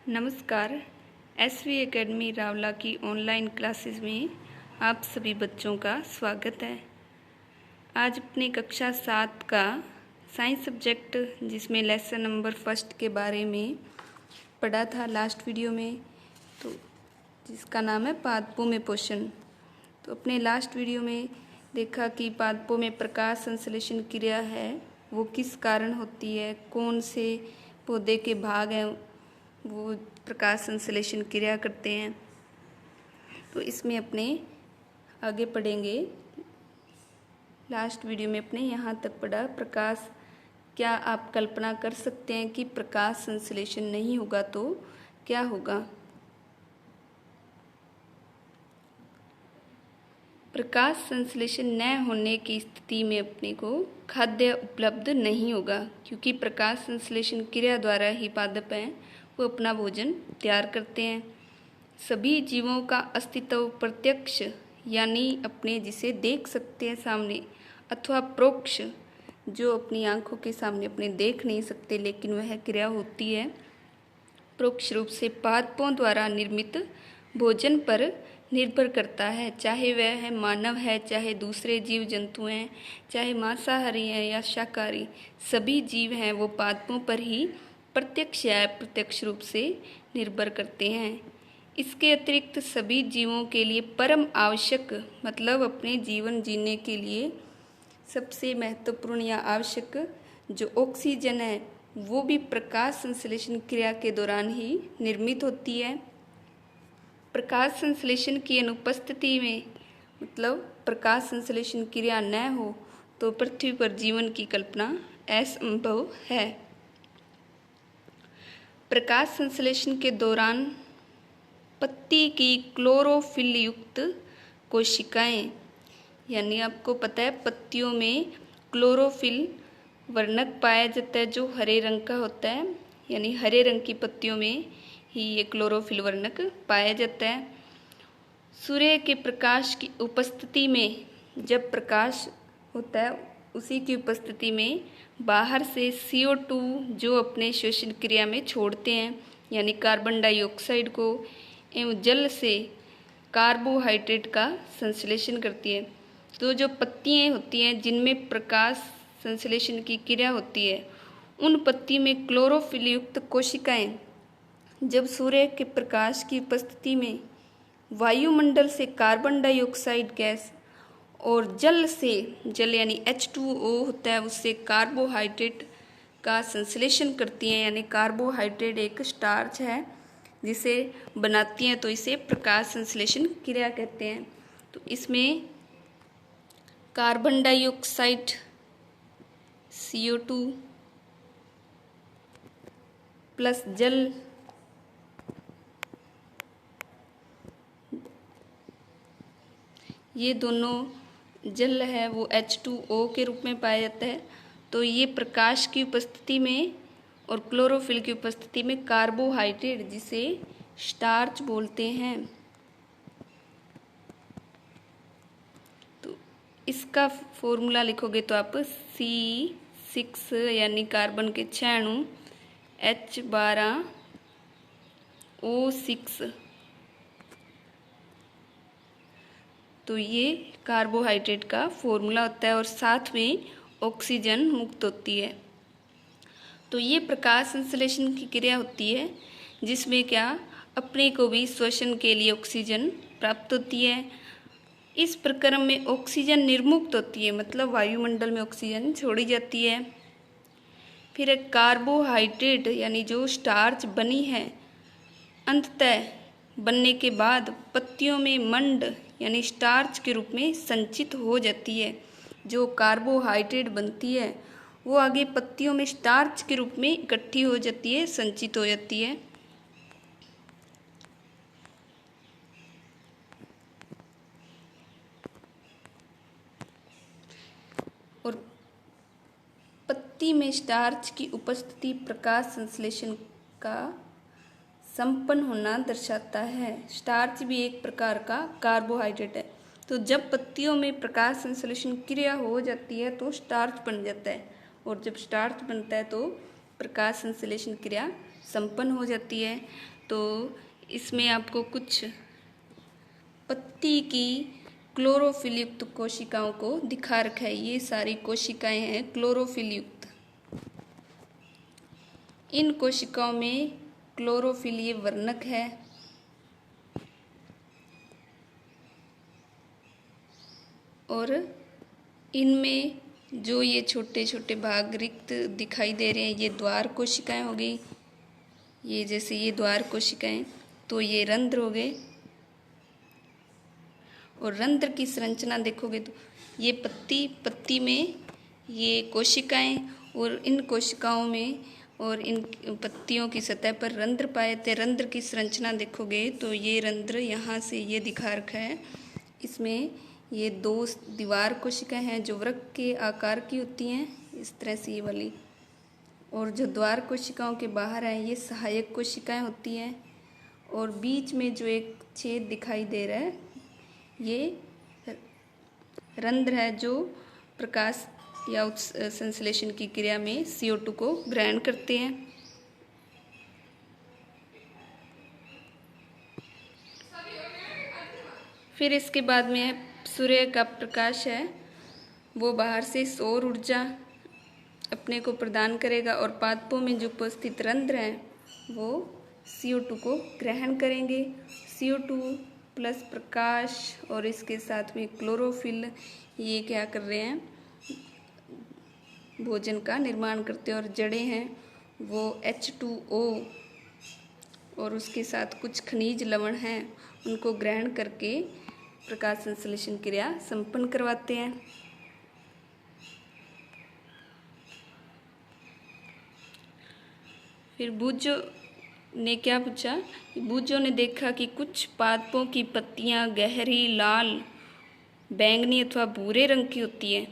नमस्कार। SV academy Rawla की online classes में आप सभी बच्चों का स्वागत है। आज अपनी कक्षा 7 का साइंस सब्जेक्ट जिसमें लेसन नंबर फर्स्ट के बारे में पढ़ा था लास्ट वीडियो में, तो जिसका नाम है पादपों में पोषण। तो अपने लास्ट वीडियो में देखा कि पादपों में प्रकाश संश्लेषण क्रिया है वो किस कारण होती है, कौन से पौधे के भाग हैं वो प्रकाश संश्लेषण क्रिया करते हैं। तो इसमें अपने आगे पढ़ेंगे। लास्ट वीडियो में अपने यहाँ तक पढ़ा प्रकाश। क्या आप कल्पना कर सकते हैं कि प्रकाश संश्लेषण नहीं होगा तो क्या होगा? प्रकाश संश्लेषण न होने की स्थिति में अपने को खाद्य उपलब्ध नहीं होगा, क्योंकि प्रकाश संश्लेषण क्रिया द्वारा ही पादप हैं वो अपना भोजन तैयार करते हैं। सभी जीवों का अस्तित्व प्रत्यक्ष यानी अपने जिसे देख सकते हैं सामने, अथवा परोक्ष जो अपनी आंखों के सामने अपने देख नहीं सकते लेकिन वह क्रिया होती है, परोक्ष रूप से पादपों द्वारा निर्मित भोजन पर निर्भर करता है। चाहे वह है मानव है, चाहे दूसरे जीव जंतु हैं, चाहे मांसाहारी हैं या शाकाहारी, सभी जीव हैं वो पादपों पर ही प्रत्यक्ष या अप्रत्यक्ष रूप से निर्भर करते हैं। इसके अतिरिक्त सभी जीवों के लिए परम आवश्यक मतलब अपने जीवन जीने के लिए सबसे महत्वपूर्ण या आवश्यक जो ऑक्सीजन है वो भी प्रकाश संश्लेषण क्रिया के दौरान ही निर्मित होती है। प्रकाश संश्लेषण की अनुपस्थिति में मतलब प्रकाश संश्लेषण क्रिया न हो तो पृथ्वी पर जीवन की कल्पना असंभव है। प्रकाश संश्लेषण के दौरान पत्ती की क्लोरोफिल युक्त कोशिकाएं, यानी आपको पता है पत्तियों में क्लोरोफिल वर्णक पाया जाता है जो हरे रंग का होता है, यानी हरे रंग की पत्तियों में ही ये क्लोरोफिल वर्णक पाया जाता है। सूर्य के प्रकाश की उपस्थिति में जब प्रकाश होता है उसी की उपस्थिति में बाहर से CO2 जो अपने श्वसन क्रिया में छोड़ते हैं, यानी कार्बन डाइऑक्साइड को, एवं जल से कार्बोहाइड्रेट का संश्लेषण करती है। तो जो पत्तियां होती हैं जिनमें प्रकाश संश्लेषण की क्रिया होती है उन पत्ती में क्लोरोफिल युक्त कोशिकाएं जब सूर्य के प्रकाश की उपस्थिति में वायुमंडल से कार्बन डाइऑक्साइड गैस और जल यानी H2O होता है उससे कार्बोहाइड्रेट का संश्लेषण करती हैं, यानी कार्बोहाइड्रेट एक स्टार्च है जिसे बनाती हैं, तो इसे प्रकाश संश्लेषण क्रिया कहते हैं। तो इसमें कार्बन डाइऑक्साइड CO2 प्लस जल ये दोनों जल है वो H2O के रूप में पाया जाता है। तो ये प्रकाश की उपस्थिति में और क्लोरोफिल की उपस्थिति में कार्बोहाइड्रेट जिसे स्टार्च बोलते हैं, तो इसका फॉर्मूला लिखोगे तो आप C6 यानी कार्बन के 6 अणु H12O6, तो ये कार्बोहाइड्रेट का फॉर्मूला होता है और साथ में ऑक्सीजन मुक्त होती है। तो ये प्रकाश संश्लेषण की क्रिया होती है जिसमें क्या अपने को भी श्वसन के लिए ऑक्सीजन प्राप्त होती है। इस प्रक्रम में ऑक्सीजन निर्मुक्त होती है, मतलब वायुमंडल में ऑक्सीजन छोड़ी जाती है। फिर एक कार्बोहाइड्रेट यानी जो स्टार्च बनी है अंततः बनने के बाद पत्तियों में मंड यानी स्टार्च के रूप में संचित हो जाती है। जो कार्बोहाइड्रेट बनती है वो आगे पत्तियों में स्टार्च के रूप में इकट्ठी हो जाती है, संचित हो जाती है। और पत्ती में स्टार्च की उपस्थिति प्रकाश संश्लेषण का संपन्न होना दर्शाता है। स्टार्च भी एक प्रकार का कार्बोहाइड्रेट है। तो जब पत्तियों में प्रकाश संश्लेषण क्रिया हो जाती है तो स्टार्च बन जाता है, और जब स्टार्च बनता है तो प्रकाश संश्लेषण क्रिया संपन्न हो जाती है। तो इसमें आपको कुछ पत्ती की क्लोरोफिल युक्त कोशिकाओं को दिखा रखा है। ये सारी कोशिकाएं हैं क्लोरोफिल युक्त। इन कोशिकाओं में क्लोरोफिल ये वर्णक है और इनमें जो ये छोटे छोटे भाग रिक्त दिखाई दे रहे हैं ये द्वार कोशिकाएं हो गई। ये जैसे ये द्वार कोशिकाएं, तो ये रंध्र हो गए। और रंध्र की संरचना देखोगे तो ये पत्ती में ये कोशिकाएं और इन कोशिकाओं में और इन पत्तियों की सतह पर रंध्र पाए जाते। रंध्र की संरचना देखोगे तो ये रंध्र यहाँ से ये दिखा रखा है। इसमें ये दो दीवार कोशिकाएं हैं जो वृक्क के आकार की होती हैं, इस तरह से ये वाली। और जो द्वार कोशिकाओं के बाहर हैं ये सहायक कोशिकाएं होती हैं। और बीच में जो एक छेद दिखाई दे रहा है ये रंध्र है जो प्रकाश या संश्लेषण की क्रिया में CO2 को ग्रहण करते हैं। फिर इसके बाद में सूर्य का प्रकाश है, वो बाहर से सौर ऊर्जा अपने को प्रदान करेगा और पादपों में जो उपस्थित रंध्र हैं वो CO2 को ग्रहण करेंगे। CO2 प्लस प्रकाश और इसके साथ में क्लोरोफिल ये क्या कर रहे हैं, भोजन का निर्माण करते हैं। और जड़ें हैं वो H2O और उसके साथ कुछ खनिज लवण हैं उनको ग्रहण करके प्रकाश संश्लेषण क्रिया संपन्न करवाते हैं। फिर बूजो ने क्या पूछा, बूजो ने देखा कि कुछ पादपों की पत्तियां गहरी लाल, बैंगनी अथवा भूरे रंग की होती है।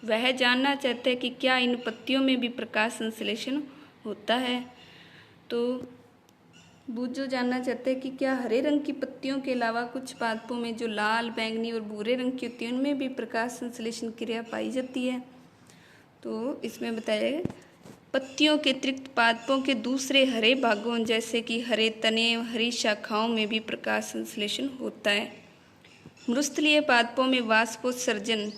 वह जानना चाहता है कि क्या इन पत्तियों में भी प्रकाश संश्लेषण होता है। तो बूजो जानना चाहते हैं कि क्या हरे रंग की पत्तियों के अलावा कुछ पादपों में जो लाल, बैंगनी और भूरे रंग की होती है उनमें भी प्रकाश संश्लेषण क्रिया पाई जाती है। तो इसमें बताया गया पत्तियों के अतिरिक्त पादपों के दूसरे हरे भागों जैसे कि हरे तने, हरी शाखाओं में भी प्रकाश संश्लेषण होता है। मृस्थलीय पादपों में वाष्पोत्सर्जन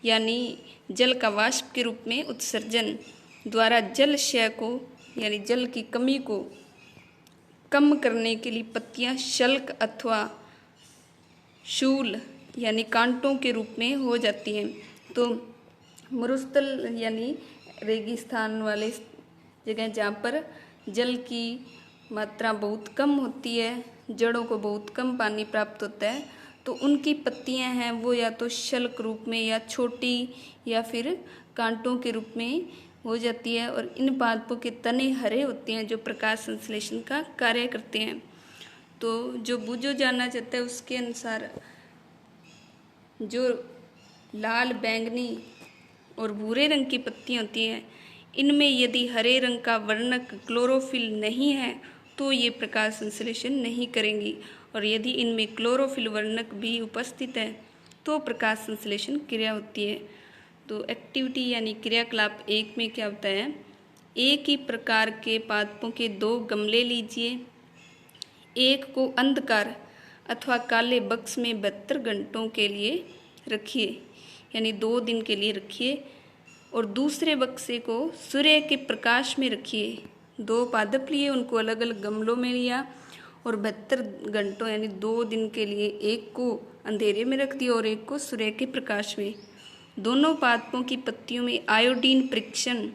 यानी जल का वाष्प के रूप में उत्सर्जन द्वारा जल क्षय को यानी जल की कमी को कम करने के लिए पत्तियां शल्क अथवा शूल यानी कांटों के रूप में हो जाती हैं। तो मरुस्थल यानी रेगिस्तान वाले जगह जहाँ पर जल की मात्रा बहुत कम होती है, जड़ों को बहुत कम पानी प्राप्त होता है, तो उनकी पत्तियां हैं वो या तो शल्क रूप में या छोटी या फिर कांटों के रूप में हो जाती है। और इन पादपों के तने हरे होते हैं जो प्रकाश संश्लेषण का कार्य करते हैं। तो जो बूजो जानना चाहता है उसके अनुसार जो लाल, बैंगनी और भूरे रंग की पत्तियां होती हैं इनमें यदि हरे रंग का वर्णक क्लोरोफिल नहीं है तो ये प्रकाश संश्लेषण नहीं करेंगी, और यदि इनमें क्लोरोफिल वर्णक भी उपस्थित है तो प्रकाश संश्लेषण क्रिया होती है। तो एक्टिविटी यानी क्रियाकलाप 1 में क्या होता है, एक ही प्रकार के पादपों के 2 गमले लीजिए, एक को अंधकार अथवा काले बक्स में 72 घंटों के लिए रखिए यानी 2 दिन के लिए रखिए, और दूसरे बक्से को सूर्य के प्रकाश में रखिए। 2 पादप लिए, उनको अलग अलग गमलों में लिया और 72 घंटों यानी 2 दिन के लिए एक को अंधेरे में रख दिया और एक को सूर्य के प्रकाश में। दोनों पादपों की पत्तियों में आयोडीन परीक्षण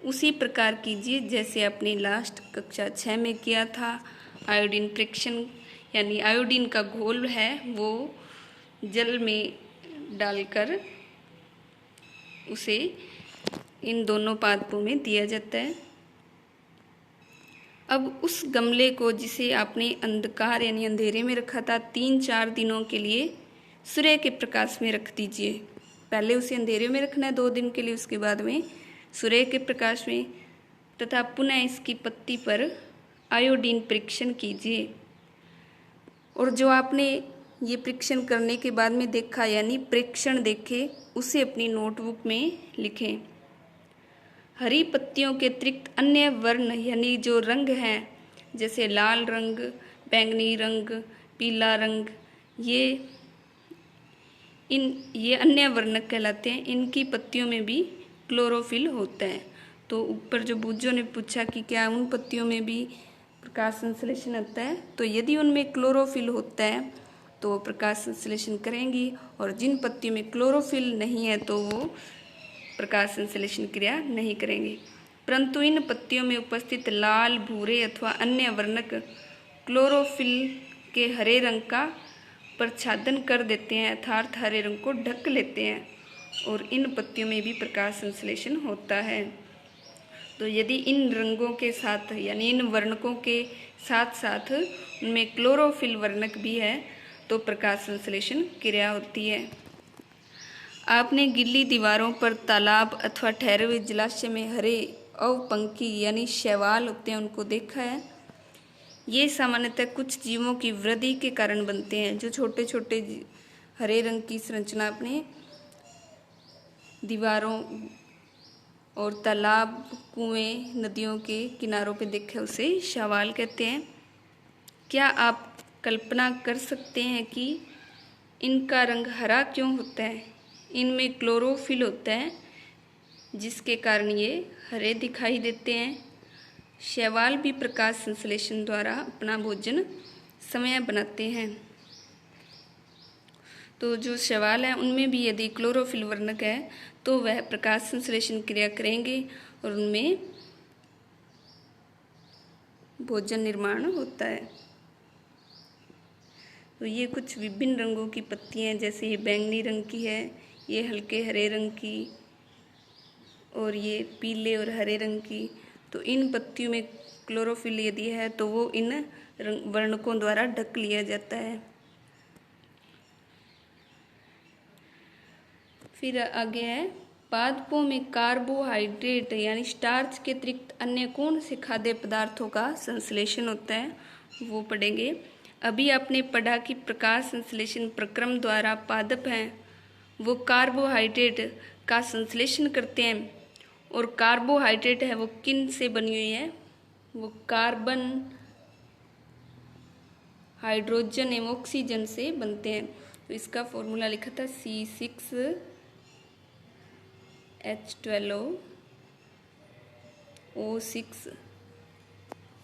उसी प्रकार कीजिए जैसे आपने लास्ट कक्षा 6 में किया था। आयोडीन परीक्षण यानी आयोडीन का घोल है वो जल में डालकर उसे इन दोनों पादपों में दिया जाता है। अब उस गमले को जिसे आपने अंधकार यानी अंधेरे में रखा था 3-4 दिनों के लिए सूर्य के प्रकाश में रख दीजिए। पहले उसे अंधेरे में रखना है 2 दिन के लिए, उसके बाद में सूर्य के प्रकाश में, तथा पुनः इसकी पत्ती पर आयोडीन परीक्षण कीजिए। और जो आपने ये परीक्षण करने के बाद में देखा यानी प्रेक्षण देखे उसे अपनी नोटबुक में लिखें। हरी पत्तियों के अतिरिक्त अन्य वर्ण यानी जो रंग हैं, जैसे लाल रंग, बैंगनी रंग, पीला रंग, ये अन्य वर्णक कहलाते हैं। इनकी पत्तियों में भी क्लोरोफिल होता है। तो ऊपर जो बूझों ने पूछा कि क्या उन पत्तियों में भी प्रकाश संश्लेषण होता है, तो यदि उनमें क्लोरोफिल होता है तो वो प्रकाश संश्लेषण करेंगी, और जिन पत्तियों में क्लोरोफिल नहीं है तो वो प्रकाश संश्लेषण क्रिया नहीं करेंगे। परंतु इन पत्तियों में उपस्थित लाल, भूरे अथवा अन्य वर्णक क्लोरोफिल के हरे रंग का प्रच्छादन कर देते हैं, अर्थात हरे रंग को ढक लेते हैं, और इन पत्तियों में भी प्रकाश संश्लेषण होता है। तो यदि इन रंगों के साथ यानी इन वर्णकों के साथ साथ उनमें क्लोरोफिल वर्णक भी है तो प्रकाश संश्लेषण क्रिया होती है। आपने गीली दीवारों पर तालाब अथवा ठहरे हुए जलाशय में हरे अवपंखी यानी शैवाल होते हैं, उनको देखा है। ये सामान्यतः कुछ जीवों की वृद्धि के कारण बनते हैं। जो छोटे छोटे हरे रंग की संरचना अपने दीवारों और तालाब, कुएं, नदियों के किनारों पे देखे उसे शैवाल कहते हैं। क्या आप कल्पना कर सकते हैं कि इनका रंग हरा क्यों होता है? इनमें क्लोरोफिल होता है जिसके कारण ये हरे दिखाई देते हैं। शैवाल भी प्रकाश संश्लेषण द्वारा अपना भोजन समय बनाते हैं। तो जो शैवाल हैं उनमें भी यदि क्लोरोफिल वर्णक है तो वह प्रकाश संश्लेषण क्रिया करेंगे और उनमें भोजन निर्माण होता है। तो ये कुछ विभिन्न रंगों की पत्तियां हैं, जैसे ये बैंगनी रंग की है, ये हल्के हरे रंग की, और ये पीले और हरे रंग की। तो इन पत्तियों में क्लोरोफिल यदि है तो वो इन वर्णकों द्वारा ढक लिया जाता है। फिर आगे है, पादपों में कार्बोहाइड्रेट यानी स्टार्च के अतिरिक्त अन्य कौन से खाद्य पदार्थों का संश्लेषण होता है, वो पढ़ेंगे। अभी आपने पढ़ा कि प्रकाश संश्लेषण प्रक्रम द्वारा पादप हैं वो कार्बोहाइड्रेट का संश्लेषण करते हैं, और कार्बोहाइड्रेट है वो किन से बनी हुई है, वो कार्बन, हाइड्रोजन एवं ऑक्सीजन से बनते हैं। तो इसका फॉर्मूला लिखा था C6H12O6,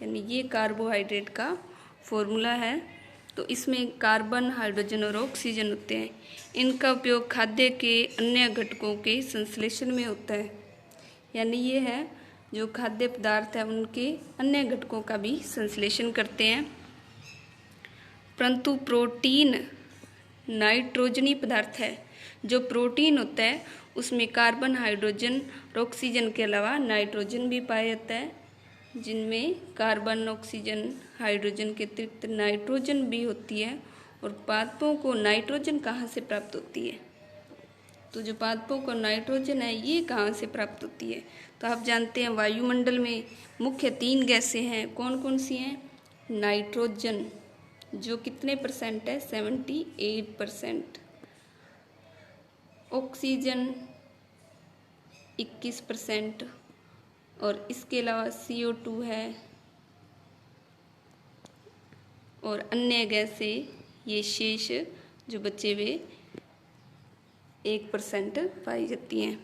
यानी ये कार्बोहाइड्रेट का फॉर्मूला है। तो इसमें कार्बन, हाइड्रोजन और ऑक्सीजन होते हैं। इनका उपयोग खाद्य के अन्य घटकों के संश्लेषण में होता है, यानी ये है जो खाद्य पदार्थ है उनके अन्य घटकों का भी संश्लेषण करते हैं। परंतु प्रोटीन नाइट्रोजनी पदार्थ है। जो प्रोटीन होता है उसमें कार्बन, हाइड्रोजन और ऑक्सीजन के अलावा नाइट्रोजन भी पाया जाता है, जिनमें कार्बन, ऑक्सीजन, हाइड्रोजन के अतिरिक्त नाइट्रोजन भी होती है। और पादपों को नाइट्रोजन कहाँ से प्राप्त होती है? तो जो पादपों को नाइट्रोजन है ये कहाँ से प्राप्त होती है? तो आप जानते हैं वायुमंडल में मुख्य 3 गैसें हैं। कौन कौन सी हैं? नाइट्रोजन जो कितने परसेंट है? 78%। ऑक्सीजन 21%, और इसके अलावा CO2 है, और अन्य गैसें ये शेष जो बचे हुए 1% पाई जाती हैं।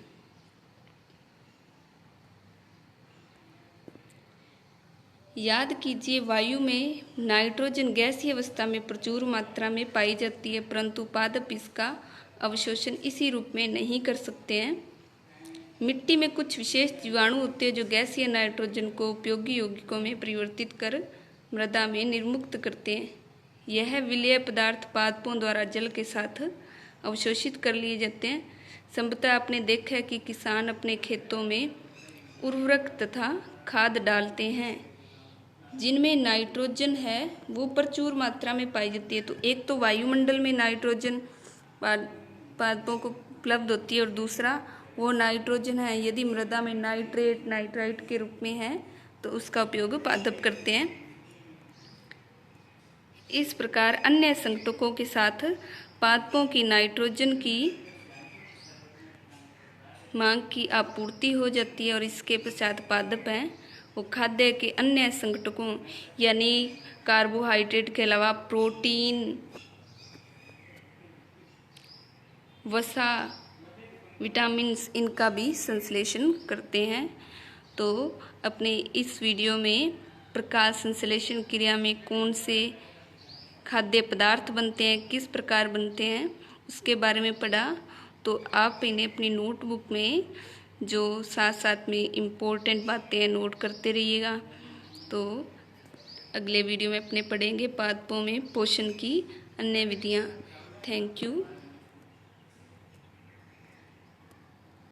याद कीजिए, वायु में नाइट्रोजन गैसीय अवस्था में प्रचुर मात्रा में पाई जाती है, परंतु पादप इसका अवशोषण इसी रूप में नहीं कर सकते हैं। मिट्टी में कुछ विशेष जीवाणु होते हैं जो गैसीय नाइट्रोजन को उपयोगी यौगिकों में परिवर्तित कर मृदा में निर्मुक्त करते हैं। यह विलेय पदार्थ पादपों द्वारा जल के साथ अवशोषित कर लिए जाते हैं। संभवतः आपने देखा है कि किसान अपने खेतों में उर्वरक तथा खाद डालते हैं जिनमें नाइट्रोजन है वो प्रचुर मात्रा में पाई जाती है। तो एक तो वायुमंडल में नाइट्रोजन पादपों को उपलब्ध होती है, और दूसरा वो नाइट्रोजन है यदि मृदा में नाइट्रेट, नाइट्राइट के रूप में है तो उसका उपयोग पादप करते हैं। इस प्रकार अन्य संघटकों के साथ पादपों की नाइट्रोजन की मांग की आपूर्ति हो जाती है और इसके पश्चात पादप हैं वो खाद्य के अन्य संघटकों यानी कार्बोहाइड्रेट के अलावा प्रोटीन, वसा, विटामिन्स इनका भी संश्लेषण करते हैं। तो अपने इस वीडियो में प्रकाश संश्लेषण क्रिया में कौन से खाद्य पदार्थ बनते हैं, किस प्रकार बनते हैं, उसके बारे में पढ़ा। तो आप इन्हें अपनी नोटबुक में जो साथ साथ में इम्पोर्टेंट बातें हैं नोट करते रहिएगा। तो अगले वीडियो में अपने पढ़ेंगे पादपों में पोषण की अन्य विधियाँ। Thank you.